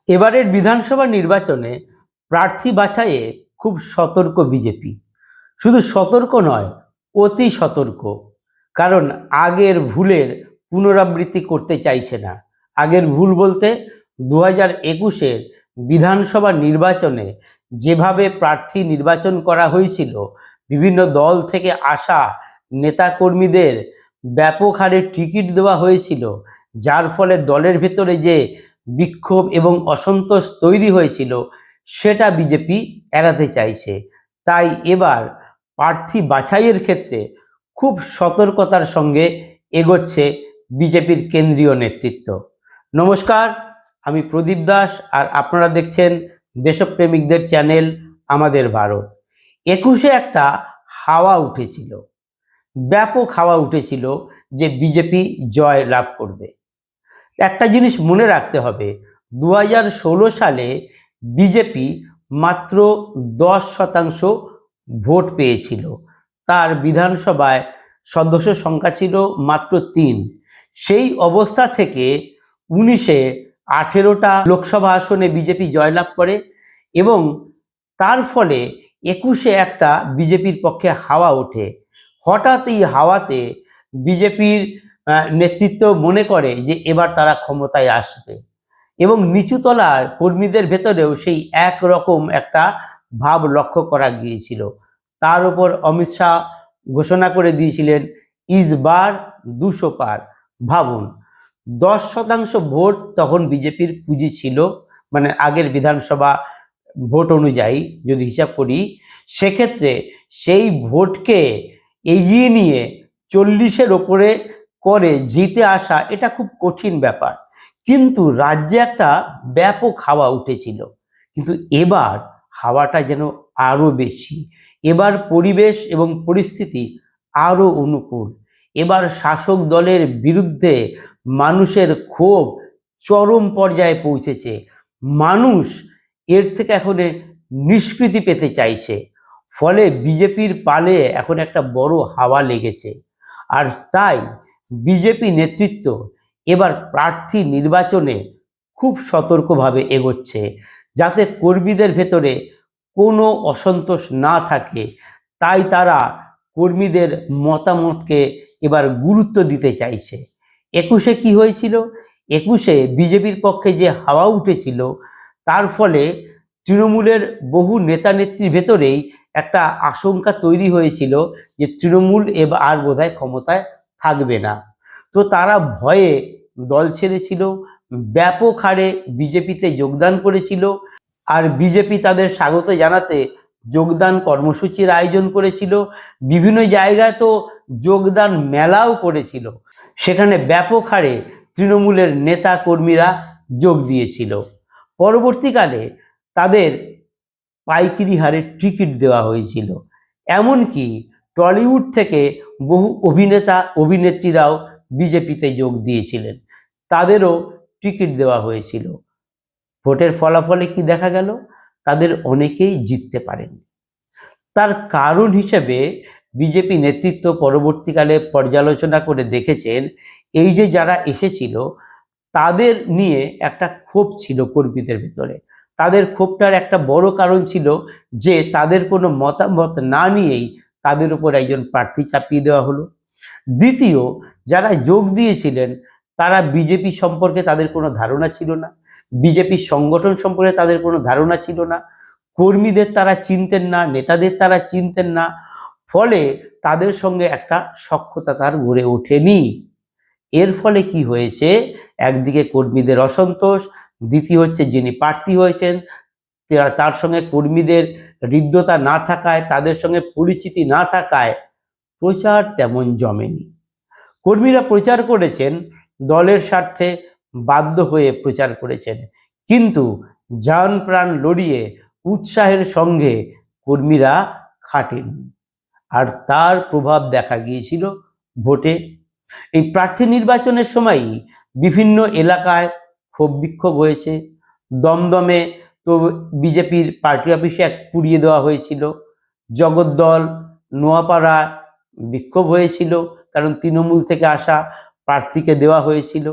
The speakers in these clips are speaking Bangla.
এবারের বিধানসভা নির্বাচনে প্রার্থী বাছাইয়ে খুব সতর্ক বিজেপি। শুধু সতর্ক নয়, অতি সতর্ক। কারণ আগের ভুলের পুনরাবৃত্তি করতে চাইছে না। আগের ভুল বলতে 2021-এর বিধানসভা নির্বাচনে যেভাবে প্রার্থী নির্বাচন করা হয়েছিল, বিভিন্ন দল থেকে আসা নেতাকর্মীদের ব্যাপক হারে টিকিট দেওয়া হয়েছিল, যার ফলে দলের ভেতরে যে বিক্ষোভ এবং অসন্তোষ তৈরি হয়েছিল সেটা বিজেপি এড়াতে চাইছে। তাই এবার প্রার্থী বাছাইয়ের ক্ষেত্রে খুব সতর্কতার সঙ্গে এগোচ্ছে বিজেপির কেন্দ্রীয় নেতৃত্ব। নমস্কার, আমি প্রদীপ দাস, আর আপনারা দেখছেন দেশপ্রেমিকদের চ্যানেল আমাদের ভারত। 21-এ একটা হাওয়া উঠেছিল, ব্যাপক হাওয়া উঠেছিল যে বিজেপি জয় লাভ করবে। একটা জিনিস মনে রাখতে হবে, 2016 সালে বিজেপি মাত্র 10% ভোট পেয়েছিল। তার বিধানসভায় সদস্য সংখ্যা ছিল মাত্র 3। সেই অবস্থা থেকে 19-এ 18টা লোকসভা আসনে বিজেপি জয়লাভ করে এবং তার ফলে 21-এ একটা বিজেপির পক্ষে হাওয়া ওঠে। হঠাৎ এই হাওয়াতে বিজেপির নেতৃত্ব মনে করে যে এবার তারা ক্ষমতায় আসবে এবং নিচুতলার কর্মীদের ভেতরেও সেই একরকম একটা ভাব লক্ষ্য করা গিয়েছিল। তার উপর অমিত শাহ ঘোষণা করে দিয়েছিলেন ইসবার 200 পার। ভাবুন, 10% ভোট তখন বিজেপির পুঁজি ছিল, মানে আগের বিধানসভা ভোট অনুযায়ী যদি হিসাব করি, সেক্ষেত্রে সেই ভোটকে এগিয়ে নিয়ে 40-এর ওপরে করে জিতে আসা এটা খুব কঠিন ব্যাপার। কিন্তু রাজ্যে একটা ব্যাপক হাওয়া উঠেছিল, কিন্তু এবার হাওয়াটা যেন আরো বেশি। এবার পরিবেশ এবং পরিস্থিতি আরো অনুকূল। এবার শাসক দলের বিরুদ্ধে মানুষের ক্ষোভ চরম পর্যায়ে পৌঁছেছে। মানুষ এর থেকে এখন নিষ্কৃতি পেতে চাইছে। ফলে বিজেপির পালে এখন একটা বড় হাওয়া লেগেছে। আর তাই বিজেপি নেতৃত্ব এবার প্রার্থী নির্বাচনে খুব সতর্কভাবে এগোচ্ছে, যাতে কর্মীদের ভেতরে কোনো অসন্তোষ না থাকে। তাই তারা কর্মীদের মতামতকে এবার গুরুত্ব দিতে চাইছে। 21-এ কি হয়েছিল? 21-এ বিজেপির পক্ষে যে হাওয়া উঠেছিল তার ফলে তৃণমূলের বহু নেতা নেত্রীর ভেতরেই একটা আশঙ্কা তৈরি হয়েছিল যে তৃণমূল এবার আর বোধহয় ক্ষমতায় থাকবে না। তো তারা ভয়ে দল ছেড়েছিল, ব্যাপক হারে বিজেপিতে যোগদান করেছিল। আর বিজেপি তাদের স্বাগত জানাতে যোগদান কর্মসূচির আয়োজন করেছিল। বিভিন্ন জায়গায় তো যোগদান মেলাও করেছিল, সেখানে ব্যাপক হারে তৃণমূলের নেতা কর্মীরা যোগ দিয়েছিল। পরবর্তীকালে তাদের পাইকারি হারে টিকিট দেওয়া হয়েছিল। এমনকি টলিউড থেকে বহু অভিনেতা অভিনেত্রীরাও বিজেপিতে যোগ দিয়েছিলেন, তাদেরও টিকিট দেওয়া হয়েছিল। ভোটের ফলাফলে কি দেখা গেল? তাদের অনেকেই জিততে পারেন। তার কারণ হিসেবে বিজেপি নেতৃত্ব পরবর্তীকালে পর্যালোচনা করে দেখেছেন, এই যে যারা এসেছিল তাদের নিয়ে একটা ক্ষোভ ছিল কর্মীদের ভেতরে। তাদের ক্ষোভটার একটা বড় কারণ ছিল যে তাদের কোনো মতামত না নিয়েই তাদের উপর একজন প্রার্থী চাপিয়ে দেওয়া হলো। দ্বিতীয়, যারা যোগ দিয়েছিলেন তারা বিজেপি সম্পর্কে তাদের কোনো ধারণা ছিল না, বিজেপির সংগঠন সম্পর্কে তাদের কোনো ধারণা ছিল না, কর্মীদের তারা চিনতেন না, নেতাদের তারা চিনতেন না। ফলে তাদের সঙ্গে একটা সখ্যতা তার গড়ে ওঠেনি। এর ফলে কি হয়েছে? একদিকে কর্মীদের অসন্তোষ, দ্বিতীয় হচ্ছে যিনি প্রার্থী হয়েছেন তার সঙ্গে কর্মীদের হৃদ্যতা না থাকায়, তাদের সঙ্গে পরিচিতি না থাকায় প্রচার তেমন জমেনি। কর্মীরা প্রচার করেছেন, দলের স্বার্থে বাধ্য হয়ে প্রচার করেছেন, কিন্তু জান প্রাণ লড়িয়ে উৎসাহের সঙ্গে কর্মীরা খাটেননি। আর তার প্রভাব দেখা গিয়েছিল ভোটে। এই প্রার্থী নির্বাচনের সময়ই বিভিন্ন এলাকায় ক্ষোভ বিক্ষোভ হয়েছে। দমদমে তো বিজেপির পার্টি অফিসে পুড়িয়ে দেওয়া হয়েছিল। জগদ্দল, নোয়াপাড়া বিক্ষোভ হয়েছিল, কারণ তৃণমূল থেকে আসা প্রার্থীকে দেওয়া হয়েছিল।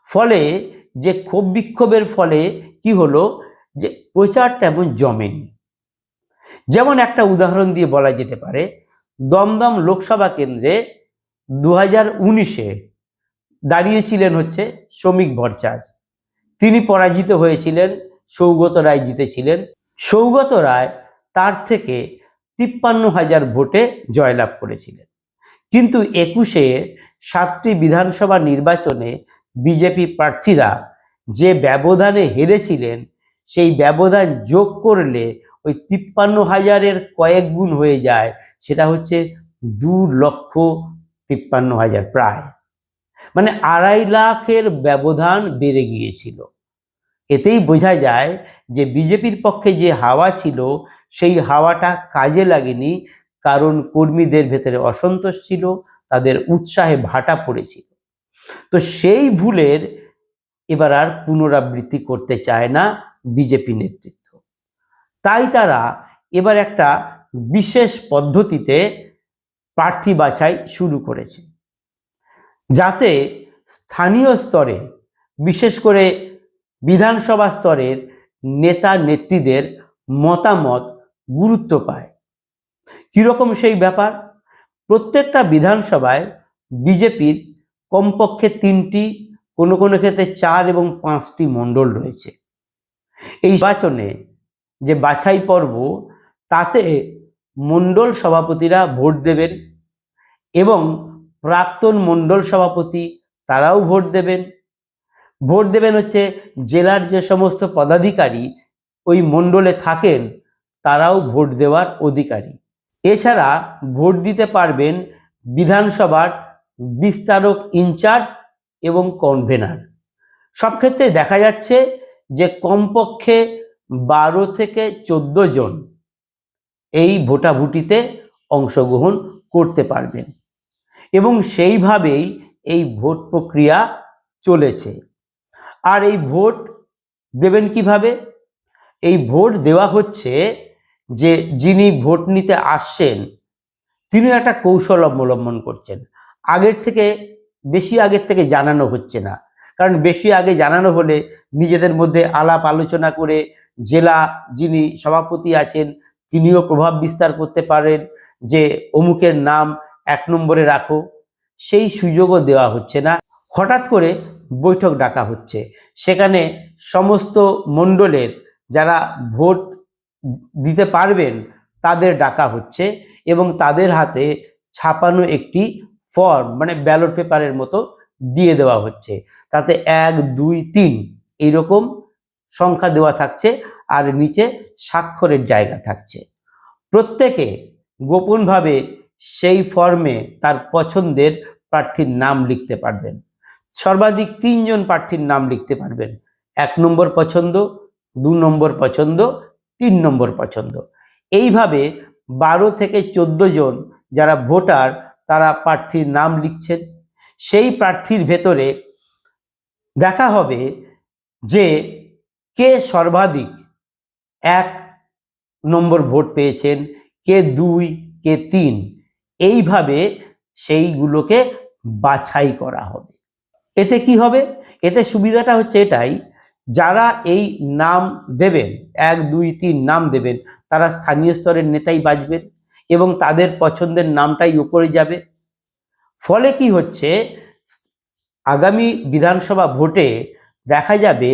ফলে যে ক্ষোভ বিক্ষোভের ফলে কি হলো যে প্রচার তেমন জমেনি। যেমন একটা উদাহরণ দিয়ে বলা যেতে পারে, দমদম লোকসভা কেন্দ্রে 2019-এ দাঁড়িয়েছিলেন হচ্ছে শ্রমিক ভট্টাচার্য। তিনি পরাজিত হয়েছিলেন, সৌগত রায় জিতেছিলেন। সৌগত রায় তার থেকে 53,000 ভোটে জয়লাভ করেছিলেন। কিন্তু 21-এ 7টি বিধানসভা নির্বাচনে বিজেপি প্রার্থীরা যে ব্যবধানে হেরেছিলেন, সেই ব্যবধান যোগ করলে ওই 53,000-এর কয়েক গুণ হয়ে যায়, সেটা হচ্ছে 2,53,000 প্রায়, মানে 2.5 লাখের ব্যবধান বেড়ে গিয়েছিল। এতেই বোঝা যায় যে বিজেপির পক্ষে যে হাওয়া ছিল সেই হাওয়াটা কাজে লাগেনি, কারণ কর্মীদের ভেতরে অসন্তোষ ছিল, তাদের উৎসাহে ভাটা পড়েছিল। তো সেই ভুলের এবার আর পুনরাবৃত্তি করতে চায় না বিজেপি নেতৃত্ব। তাই তারা এবার একটা বিশেষ পদ্ধতিতে প্রার্থী বাছাই শুরু করেছে, যাতে স্থানীয় স্তরে, বিশেষ করে বিধানসভা স্তরের নেতা নেত্রীদের মতামত গুরুত্ব পায়। কীরকম সেই ব্যাপার? প্রত্যেকটা বিধানসভায় বিজেপির কমপক্ষে 3টি, কোনো কোনো ক্ষেত্রে 4 এবং 5টি মণ্ডল রয়েছে। এই নির্বাচনে যে বাছাই পর্ব, তাতে মণ্ডল সভাপতিরা ভোট দেবেন এবং প্রাক্তন মণ্ডল সভাপতি তারাও ভোট দেবেন। ভোট দেবেন হচ্ছে জেলার যে সমস্ত পদাধিকারী ওই মণ্ডলে থাকেন, তারাও ভোট দেওয়ার অধিকারী। এছাড়া ভোট দিতে পারবেন বিধানসভার বিস্তারক ইনচার্জ এবং কনভেনার। সব ক্ষেত্রে দেখা যাচ্ছে যে কমপক্ষে 12 থেকে 14 জন এই ভোটাভুটিতে অংশগ্রহণ করতে পারবেন এবং সেইভাবেই এই ভোট প্রক্রিয়া চলেছে। আর এই ভোট দেবেন কিভাবে? এই ভোট দেওয়া হচ্ছে যে যিনি ভোট নিতে আসছেন তিনি একটা কৌশল অবলম্বন করছেন। বেশি আগের থেকে জানানো হচ্ছে না, কারণ বেশি আগে জানানো হলে নিজেদের মধ্যে আলাপ আলোচনা করে জেলা যিনি সভাপতি আছেন তিনিও প্রভাব বিস্তার করতে পারেন যে অমুকের নাম 1 নম্বরে রাখো। সেই সুযোগও দেওয়া হচ্ছে না। হঠাৎ করে বৈঠক ডাকা হচ্ছে, সেখানে সমস্ত মণ্ডলের যারা ভোট দিতে পারবেন তাদের ডাকা হচ্ছে এবং তাদের হাতে ছাপানো একটি ফর্ম, মানে ব্যালট পেপারের মতো দিয়ে দেওয়া হচ্ছে। তাতে 1, 2, 3 এইরকম সংখ্যা দেওয়া থাকছে আর নিচে স্বাক্ষরের জায়গা থাকছে। প্রত্যেকে গোপনভাবে সেই ফর্মে তার পছন্দের প্রার্থীর নাম লিখতে পারবেন। সর্বাধিক 3 জন প্রার্থীর নাম লিখতে পারবেন। 1 নম্বর পছন্দ, 2 নম্বর পছন্দ, 3 নম্বর পছন্দ। এইভাবে 12 থেকে 14 জন যারা ভোটার তারা প্রার্থীর নাম লিখছেন। সেই প্রার্থীর ভেতরে দেখা হবে যে কে সর্বাধিক 1 নম্বর ভোট পেয়েছেন, কে 2, কে 3, এইভাবে সেইগুলোকে বাছাই করা হবে। এতে কি হবে? এতে সুবিধাটা হচ্ছে এটাই, যারা এই নাম দেবেন, 1, 2, 3 নাম দেবেন, তারা স্থানীয় স্তরের নেতাই বাছবেন এবং তাদের পছন্দের নামটাই উপরে যাবে। ফলে কি হচ্ছে, আগামী বিধানসভা ভোটে দেখা যাবে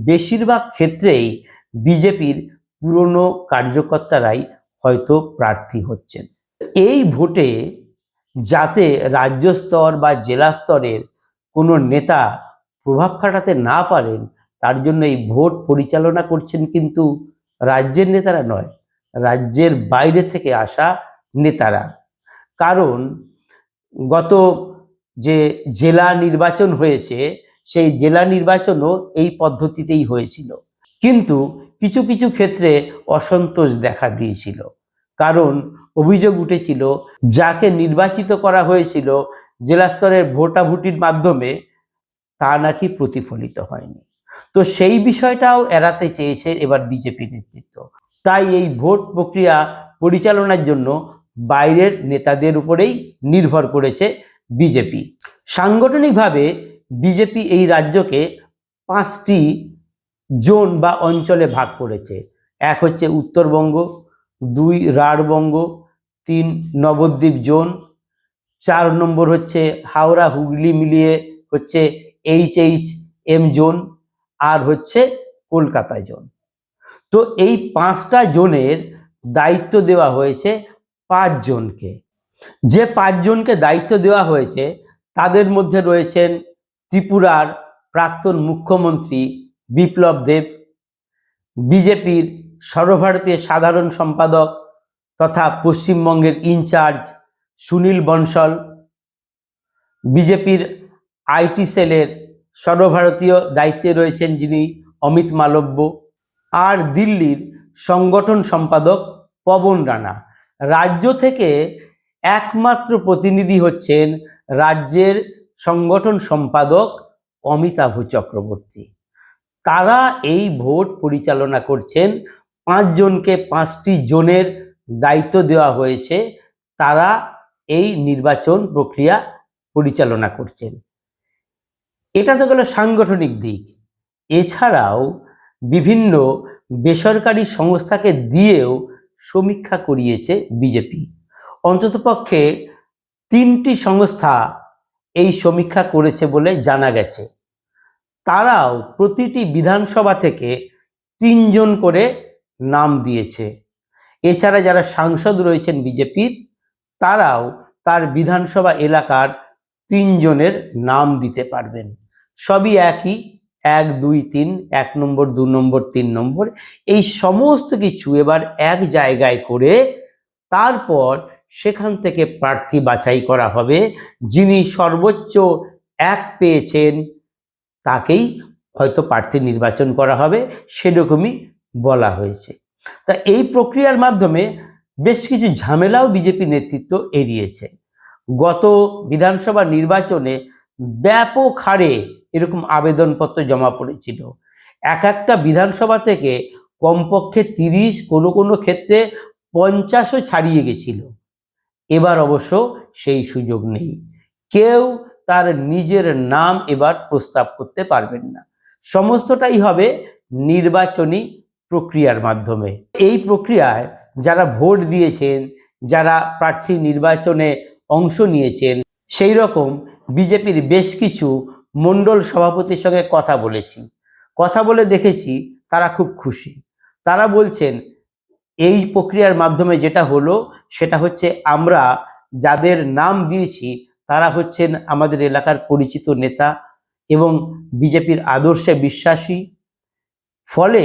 বেশিরভাগ ক্ষেত্রেই বিজেপির পুরনো কার্যকর্তারাই হয়তো প্রার্থী হচ্ছেন। এই ভোটে যাতে রাজ্য স্তর বা জেলা স্তরের কোনো নেতা প্রভাব খাটাতে না পারেন, তার জন্য এই ভোট পরিচালনা করছেন কিন্তু রাজ্যের নেতারা নয়, রাজ্যের বাইরে থেকে আসা নেতারা। কারণ গত যে জেলা নির্বাচন হয়েছে, সেই জেলা নির্বাচনও এই পদ্ধতিতেই হয়েছিল, কিন্তু কিছু কিছু ক্ষেত্রে অসন্তোষ দেখা দিয়েছিল। কারণ অভিযোগ উঠেছিল যাকে নির্বাচিত করা হয়েছিল জেলা স্তরের ভোটাভুটির মাধ্যমে, তা নাকি প্রতিফলিত হয়নি। তো সেই বিষয়টাও এড়াতে চেয়েছে এবার বিজেপি নেতৃত্ব। তাই এই ভোট প্রক্রিয়া পরিচালনার জন্য বাইরের নেতাদের উপরেই নির্ভর করেছে বিজেপি। সাংগঠনিকভাবে বিজেপি এই রাজ্যকে 5টি জোন বা অঞ্চলে ভাগ করেছে। এক হচ্ছে উত্তরবঙ্গ, 2 রাঢ়বঙ্গ, 3 নবদ্বীপ জোন, 4 নম্বর হচ্ছে হাওড়া হুগলি মিলিয়ে হচ্ছে HHM জোন, আর হচ্ছে কলকাতা জোন। তো এই 5টা জোনের দায়িত্ব দেওয়া হয়েছে 5 জনকে। যে 5 জনকে দায়িত্ব দেওয়া হয়েছে তাদের মধ্যে রয়েছেন ত্রিপুরার প্রাক্তন মুখ্যমন্ত্রী বিপ্লব দেব, বিজেপির সর্বভারতীয় সাধারণ সম্পাদক তথা পশ্চিমবঙ্গের ইনচার্জ সুনীল বনসল, বিজেপির আইটি সেলের সর্বভারতীয় দায়িত্বে রয়েছেন যিনি অমিত মালব্য, আর দিল্লির সংগঠন সম্পাদক পবন রানা। রাজ্য থেকে একমাত্র প্রতিনিধি হচ্ছেন রাজ্যের সংগঠন সম্পাদক অমিতাভ চক্রবর্তী। তারা এই ভোট পরিচালনা করছেন। 5 জনকে 5টি জোনের দায়িত্ব দেওয়া হয়েছে, তারা এই নির্বাচন প্রক্রিয়া পরিচালনা করছেন। এটা তো গেল সাংগঠনিক দিক। এছাড়াও বিভিন্ন বেসরকারি সংস্থাকে দিয়েও সমীক্ষা করিয়েছে বিজেপি। অন্ততপক্ষে 3টি সংস্থা এই সমীক্ষা করেছে বলে জানা গেছে। তারাও প্রতিটি বিধানসভা থেকে 3 জন করে নাম দিয়েছে। এছাড়া যারা সাংসদ রয়েছেন বিজেপির, তারাও তার বিধানসভা এলাকার 3 জনের নাম দিতে পারবেন। সবই একই, 1, 2, 3, 1 নম্বর, 2 নম্বর, 3 নম্বর, এই সমস্ত কিছু এবার এক জায়গায় করে তারপর সেখান থেকে প্রার্থী বাছাই করা হবে। যিনি সর্বোচ্চ 1 পেয়েছেন তাকেই হয়তো প্রার্থী নির্বাচন করা হবে, সেরকমই বলা হয়েছে। তা এই প্রক্রিয়ার মাধ্যমে বেশ কিছু ঝামেলাও বিজেপি নেতৃত্ব এড়িয়েছে। গত বিধানসভা নির্বাচনে ব্যাপক হারে এরকম আবেদনপত্র জমা পড়েছিল। একটা বিধানসভা থেকে কমপক্ষে 30, কোনো ক্ষেত্রে 50ও ছাড়িয়ে গেছিল। এবার অবশ্য সেই সুযোগ নেই। কেউ তার নিজের নাম এবার প্রস্তাব করতে পারবেন না। সমস্তটাই হবে নির্বাচনী প্রক্রিয়ার মাধ্যমে। এই প্রক্রিয়ায় যারা ভোট দিয়েছেন, যারা প্রার্থী নির্বাচনে অংশ নিয়েছেন, সেই রকম বিজেপির বেশ কিছু মণ্ডল সভাপতির সঙ্গে কথা বলে দেখেছি, তারা খুব খুশি। তারা বলছেন এই প্রক্রিয়ার মাধ্যমে যেটা হলো সেটা হচ্ছে আমরা যাদের নাম দিয়েছি তারা হচ্ছেন আমাদের এলাকার পরিচিত নেতা এবং বিজেপির আদর্শে বিশ্বাসী। ফলে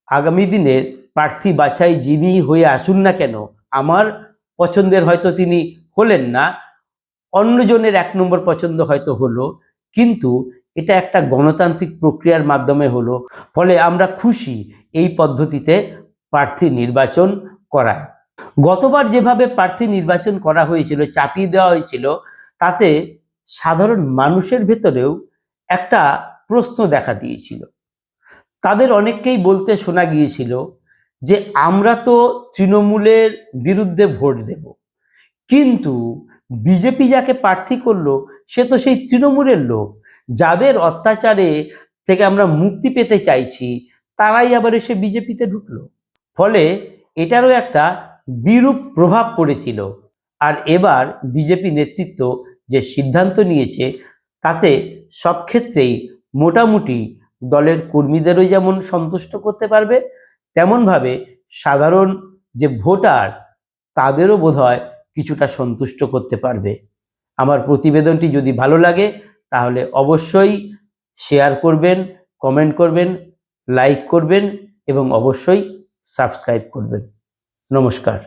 আগামী দিনের প্রার্থী বাছাই যিনি হয়ে আসুন না কেন, আমার পছন্দের হয়তো তিনি হলেন না, অন্যজনের 1 নম্বর পছন্দ হয়তো হলো, কিন্তু এটা একটা গণতান্ত্রিক প্রক্রিয়ার মাধ্যমে হলো। ফলে আমরা খুশি এই পদ্ধতিতে প্রার্থী নির্বাচন করায়। গতবার যেভাবে প্রার্থী নির্বাচন করা হয়েছিল, চাপিয়ে দেওয়া হয়েছিল, তাতে সাধারণ মানুষের ভেতরেও একটা প্রশ্ন দেখা দিয়েছিল। তাদের অনেককেই বলতে শোনা গিয়েছিল যে আমরা তো তৃণমূলের বিরুদ্ধে ভোট দেব, কিন্তু বিজেপি যাকে প্রার্থী করলো সে তো সেই তৃণমূলের লোক, যাদের অত্যাচারে থেকে আমরা মুক্তি পেতে চাইছি তারাই আবার এসে বিজেপিতে ঢুকলো। ফলে এটারও একটা বিরূপ প্রভাব পড়েছিল। আর এবার বিজেপি নেতৃত্ব যে সিদ্ধান্ত নিয়েছে তাতে সব ক্ষেত্রেই মোটামুটি দলের কর্মীদেরও যেমন সন্তুষ্ট করতে পারবে, তেমনভাবে সাধারণ যে ভোটার তাদেরও বোধহয় কিছুটা সন্তুষ্ট করতে পারবে। আমার প্রতিবেদনটি যদি ভালো লাগে তাহলে অবশ্যই শেয়ার করবেন, কমেন্ট করবেন, লাইক করবেন এবং অবশ্যই সাবস্ক্রাইব করবেন। নমস্কার।